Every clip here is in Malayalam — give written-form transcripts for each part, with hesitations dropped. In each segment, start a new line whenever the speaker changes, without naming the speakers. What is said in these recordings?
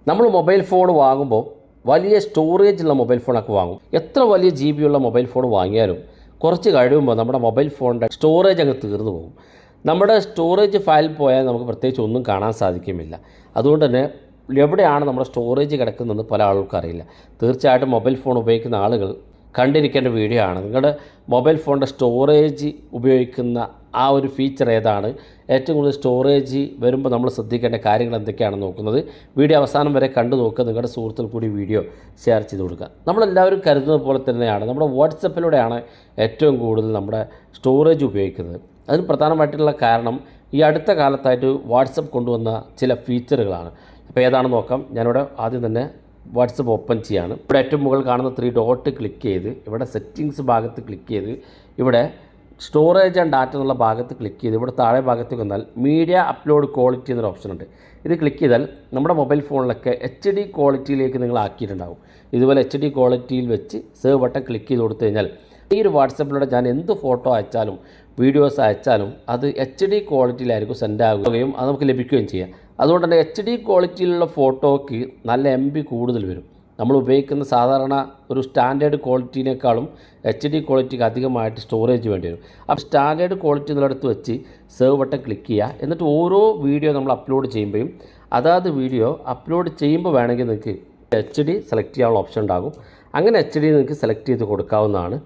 നമ്മൾ മൊബൈൽ ഫോൺ വാങ്ങുമ്പോൾ വലിയ സ്റ്റോറേജുള്ള മൊബൈൽ ഫോണൊക്കെ വാങ്ങും. എത്ര വലിയ GB ഉള്ള മൊബൈൽ ഫോൺ വാങ്ങിയാലും കുറച്ച് കഴിയുമ്പോൾ നമ്മുടെ മൊബൈൽ ഫോണിൻ്റെ സ്റ്റോറേജ് അങ്ങ് തീർന്നു പോകും. നമ്മുടെ സ്റ്റോറേജ് ഫയൽ പോയാൽ നമുക്ക് പ്രത്യേകിച്ച് ഒന്നും കാണാൻ സാധിക്കുമില്ല. അതുകൊണ്ട് തന്നെ എവിടെയാണ് നമ്മുടെ സ്റ്റോറേജ് കിടക്കുന്നതെന്ന് പല ആൾക്കാർക്കും അറിയില്ല. തീർച്ചയായിട്ടും മൊബൈൽ ഫോൺ ഉപയോഗിക്കുന്ന ആളുകൾ കണ്ടിരിക്കേണ്ട വീഡിയോ ആണ്. നിങ്ങളുടെ മൊബൈൽ ഫോണിൻ്റെ സ്റ്റോറേജ് ഉപയോഗിക്കുന്ന ആ ഒരു ഫീച്ചർ ഏതാണ്, ഏറ്റവും കൂടുതൽ സ്റ്റോറേജ് വരുമ്പോൾ നമ്മൾ ശ്രദ്ധിക്കേണ്ട കാര്യങ്ങൾ എന്തൊക്കെയാണെന്ന് നോക്കുന്നത്. വീഡിയോ അവസാനം വരെ കണ്ടു നോക്കുക. നിങ്ങളുടെ സുഹൃത്തുക്കൾ കൂടി വീഡിയോ ഷെയർ ചെയ്ത് കൊടുക്കുക. നമ്മളെല്ലാവരും കരുതുന്നത് പോലെ തന്നെയാണ് നമ്മുടെ വാട്സപ്പിലൂടെയാണ് ഏറ്റവും കൂടുതൽ നമ്മുടെ സ്റ്റോറേജ് ഉപയോഗിക്കുന്നത്. അതിന് പ്രധാനമായിട്ടുള്ള കാരണം ഈ അടുത്ത കാലത്തായിട്ട് വാട്സപ്പ് കൊണ്ടുവന്ന ചില ഫീച്ചറുകളാണ്. അപ്പോൾ ഏതാണെന്ന് നോക്കാം. ഞാനിവിടെ ആദ്യം തന്നെ വാട്സപ്പ് ഓപ്പൺ ചെയ്യാണ്. ഇവിടെ ഏറ്റവും മുകളിൽ കാണുന്ന 3 ഡോട്ട് ക്ലിക്ക് ചെയ്ത് ഇവിടെ സെറ്റിങ്സ് ഭാഗത്ത് ക്ലിക്ക് ചെയ്ത് ഇവിടെ സ്റ്റോറേജ് ആൻഡ് ഡാറ്റ എന്നുള്ള ഭാഗത്ത് ക്ലിക്ക് ചെയ്ത് ഇവിടെ താഴെ ഭാഗത്തേക്ക് വന്നാൽ മീഡിയ അപ്ലോഡ് ക്വാളിറ്റി എന്നൊരു ഓപ്ഷൻ ഉണ്ട്. ഇത് ക്ലിക്ക് ചെയ്താൽ നമ്മുടെ മൊബൈൽ ഫോണിലൊക്കെ HD ക്വാളിറ്റിയിലേക്ക് നിങ്ങൾ ആക്കിയിട്ടുണ്ടാകും. ഇതുപോലെ HD ക്വാളിറ്റിയിൽ വെച്ച് സേവ് ബട്ടൺ ക്ലിക്ക് ചെയ്ത് കൊടുത്തു കഴിഞ്ഞാൽ ഈ ഒരു വാട്സപ്പിലൂടെ ഞാൻ എന്ത് ഫോട്ടോ അയച്ചാലും വീഡിയോസ് അയച്ചാലും അത് HD ക്വാളിറ്റിയിലായിരിക്കും സെൻഡ് ആകുകയും അത് നമുക്ക് ലഭിക്കുകയും ചെയ്യാം. അതുകൊണ്ട് തന്നെ HD ക്വാളിറ്റിയിലുള്ള ഫോട്ടോയ്ക്ക് നല്ല MB കൂടുതൽ വരും. നമ്മൾ ഉപയോഗിക്കുന്ന സാധാരണ ഒരു സ്റ്റാൻഡേർഡ് ക്വാളിറ്റിനേക്കാളും HD ക്വാളിറ്റിക്ക് അധികമായിട്ട് സ്റ്റോറേജ് വേണ്ടി വരും. അപ്പോൾ സ്റ്റാൻഡേർഡ് ക്വാളിറ്റി എന്നുള്ളടത്ത് വെച്ച് സേവ് ബട്ടൺ ക്ലിക്ക് ചെയ്യുക. എന്നിട്ട് ഓരോ വീഡിയോ നമ്മൾ അപ്ലോഡ് ചെയ്യുമ്പോഴും അതാത് വീഡിയോ അപ്ലോഡ് ചെയ്യുമ്പോൾ വേണമെങ്കിൽ നിങ്ങൾക്ക് HD സെലക്ട് ചെയ്യാനുള്ള ഓപ്ഷൻ ഉണ്ടാകും. അങ്ങനെ HD നിങ്ങൾക്ക് സെലക്ട് ചെയ്ത് കൊടുക്കാവുന്നതാണ്.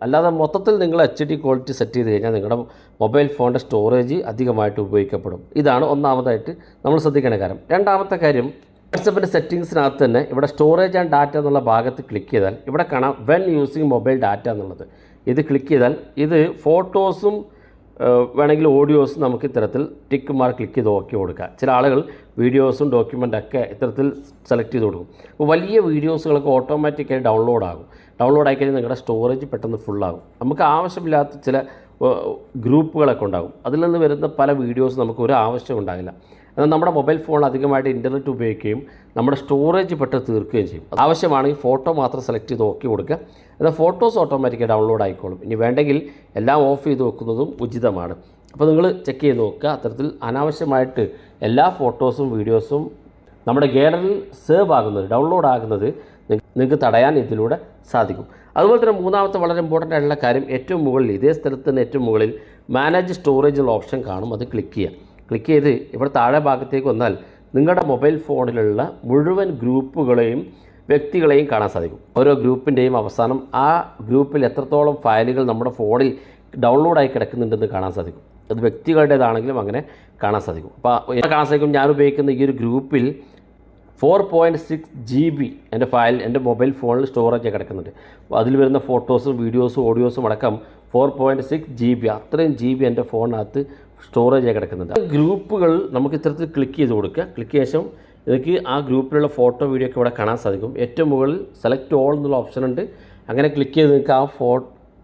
അല്ലാതെ മൊത്തത്തിൽ നിങ്ങൾ HD ക്വാളിറ്റി സെറ്റ് ചെയ്ത് കഴിഞ്ഞാൽ നിങ്ങളുടെ മൊബൈൽ ഫോണിൻ്റെ സ്റ്റോറേജ് അധികമായിട്ട് ഉപയോഗിക്കപ്പെടും. ഇതാണ് ഒന്നാമതായിട്ട് നമ്മൾ ശ്രദ്ധിക്കേണ്ട കാര്യം. രണ്ടാമത്തെ കാര്യം, വാട്സപ്പിൻ്റെ സെറ്റിങ്സിനകത്ത് തന്നെ ഇവിടെ സ്റ്റോറേജ് ആൻഡ് ഡാറ്റ എന്നുള്ള ഭാഗത്ത് ക്ലിക്ക് ചെയ്താൽ ഇവിടെ കാണാം വെൻ യൂസിങ് മൊബൈൽ ഡാറ്റ എന്നുള്ളത്. ഇത് ക്ലിക്ക് ചെയ്താൽ ഇത് ഫോട്ടോസും വേണമെങ്കിൽ ഓഡിയോസും നമുക്ക് ഇത്തരത്തിൽ ടിക്ക് മാർക്ക് ക്ലിക്ക് ചെയ്ത് ഓക്കെ കൊടുക്കുക. ചില ആളുകൾ വീഡിയോസും ഡോക്യുമെൻ്റൊക്കെ ഇത്തരത്തിൽ സെലക്ട് ചെയ്ത് കൊടുക്കും. അപ്പോൾ വലിയ വീഡിയോസുകളൊക്കെ ഓട്ടോമാറ്റിക്കായി ഡൗൺലോഡ് ആയി കഴിഞ്ഞാൽ നിങ്ങളുടെ സ്റ്റോറേജ് പെട്ടെന്ന് ഫുള്ളാകും. നമുക്ക് ആവശ്യമില്ലാത്ത ചില ഗ്രൂപ്പുകളൊക്കെ ഉണ്ടാകും. അതിൽ നിന്ന് വരുന്ന പല വീഡിയോസ് നമുക്ക് ഒരു ആവശ്യം ഉണ്ടാകില്ല. എന്നാൽ നമ്മുടെ മൊബൈൽ ഫോൺ അധികമായിട്ട് ഇൻ്റർനെറ്റ് ഉപയോഗിക്കുകയും നമ്മുടെ സ്റ്റോറേജ് പെട്ടെന്ന് തീർക്കുകയും ചെയ്യും. ആവശ്യമാണെങ്കിൽ ഫോട്ടോ മാത്രം സെലക്ട് ചെയ്ത് ഓക്കെ കൊടുക്കുക. എന്നാൽ ഫോട്ടോസ് ഓട്ടോമാറ്റിക്കായി ഡൗൺലോഡ് ആയിക്കോളും. ഇനി വേണ്ടെങ്കിൽ എല്ലാം ഓഫ് ചെയ്ത് വെക്കുന്നതും ഉചിതമാണ്. അപ്പോൾ നിങ്ങൾ ചെക്ക് ചെയ്ത് നോക്കുക. അത്തരത്തിൽ അനാവശ്യമായിട്ട് എല്ലാ ഫോട്ടോസും വീഡിയോസും നമ്മുടെ ഗാലറിയിൽ സേവ് ആകുന്നത്, ഡൗൺലോഡ് ആകുന്നത് നിങ്ങൾക്ക് തടയാൻ ഇതിലൂടെ സാധിക്കും. അതുപോലെ തന്നെ മൂന്നാമത്തെ വളരെ ഇമ്പോർട്ടൻ്റ് ആയിട്ടുള്ള കാര്യം, ഏറ്റവും മുകളിൽ ഇതേ സ്ഥലത്ത് തന്നെ ഏറ്റവും മുകളിൽ മാനേജ് സ്റ്റോറേജ് എന്നുള്ള ഓപ്ഷൻ കാണും. അത് ക്ലിക്ക് ചെയ്യുക. ക്ലിക്ക് ചെയ്ത് ഇവിടെ താഴെ ഭാഗത്തേക്ക് വന്നാൽ നിങ്ങളുടെ മൊബൈൽ ഫോണിലുള്ള മുഴുവൻ ഗ്രൂപ്പുകളെയും വ്യക്തികളെയും കാണാൻ സാധിക്കും. ഓരോ ഗ്രൂപ്പിൻ്റെയും അവസാനം ആ ഗ്രൂപ്പിൽ എത്രത്തോളം ഫയലുകൾ നമ്മുടെ ഫോണിൽ ഡൗൺലോഡായി കിടക്കുന്നുണ്ടെന്ന് കാണാൻ സാധിക്കും. അത് വ്യക്തികളുടേതാണെങ്കിലും അങ്ങനെ കാണാൻ സാധിക്കും. അപ്പോൾ കാണാൻ സാധിക്കും ഞാൻ ഉപയോഗിക്കുന്ന ഈ ഒരു ഗ്രൂപ്പിൽ 4.6 GB എൻ്റെ ഫയൽ എൻ്റെ മൊബൈൽ ഫോണിൽ സ്റ്റോറേജ് കിടക്കുന്നുണ്ട്. അതിൽ വരുന്ന ഫോട്ടോസും വീഡിയോസും ഓഡിയോസും അടക്കം 4.6 GB, അത്രയും GB എൻ്റെ ഫോണിനകത്ത് സ്റ്റോറേജ് കിടക്കുന്നുണ്ട്. ഗ്രൂപ്പുകൾ നമുക്ക് ഇത്തരത്തിൽ ക്ലിക്ക് ചെയ്ത് കൊടുക്കുക. ക്ലിക്ക് ശേഷം എനിക്ക് ആ ഗ്രൂപ്പിലുള്ള ഫോട്ടോ വീഡിയോ ഒക്കെ ഇവിടെ കാണാൻ സാധിക്കും. ഏറ്റവും മുകളിൽ സെലക്ട് ഓൾ എന്നുള്ള ഓപ്ഷൻ ഉണ്ട്. അങ്ങനെ ക്ലിക്ക് ചെയ്ത് നിങ്ങൾക്ക്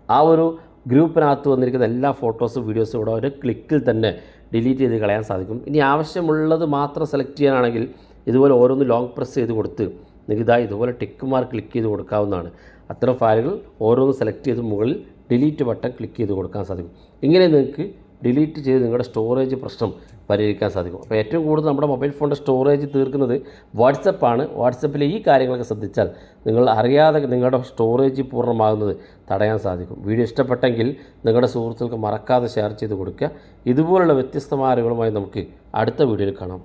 ആ ഒരു ഗ്രൂപ്പിനകത്ത് വന്നിരിക്കുന്ന എല്ലാ ഫോട്ടോസും വീഡിയോസും ഇവിടെ ഒരു ക്ലിക്കിൽ തന്നെ ഡിലീറ്റ് ചെയ്ത് കളയാൻ സാധിക്കും. ഇനി ആവശ്യമുള്ളത് മാത്രം സെലക്ട് ചെയ്യാനാണെങ്കിൽ ഇതുപോലെ ഓരോന്ന് ലോങ് പ്രസ് ചെയ്ത് കൊടുത്ത് നിങ്ങൾക്ക് ഇതുപോലെ ടിക്ക് മാർക്ക് ക്ലിക്ക് ചെയ്ത് കൊടുക്കാവുന്നതാണ്. അത്തരം ഫയലുകൾ ഓരോന്ന് സെലക്ട് ചെയ്ത് മുകളിൽ ഡിലീറ്റ് ബട്ടൺ ക്ലിക്ക് ചെയ്ത് കൊടുക്കാൻ സാധിക്കും. ഇങ്ങനെ നിങ്ങൾക്ക് ഡിലീറ്റ് ചെയ്ത് നിങ്ങളുടെ സ്റ്റോറേജ് പ്രശ്നം പരിഹരിക്കാൻ സാധിക്കും. അപ്പോൾ ഏറ്റവും കൂടുതൽ നമ്മുടെ മൊബൈൽ ഫോണിൻ്റെ സ്റ്റോറേജ് തീർക്കുന്നത് വാട്സപ്പാണ്. വാട്സപ്പിലെ ഈ കാര്യങ്ങളൊക്കെ ശ്രദ്ധിച്ചാൽ നിങ്ങൾ അറിയാതെ നിങ്ങളുടെ സ്റ്റോറേജ് പൂർണ്ണമാകുന്നത് തടയാൻ സാധിക്കും. വീഡിയോ ഇഷ്ടപ്പെട്ടെങ്കിൽ നിങ്ങളുടെ സുഹൃത്തുക്കൾക്ക് മറക്കാതെ ഷെയർ ചെയ്ത് കൊടുക്കുക. ഇതുപോലുള്ള വ്യത്യസ്തമായ അറിവുകളുമായി നമുക്ക് അടുത്ത വീഡിയോയിൽ കാണാം.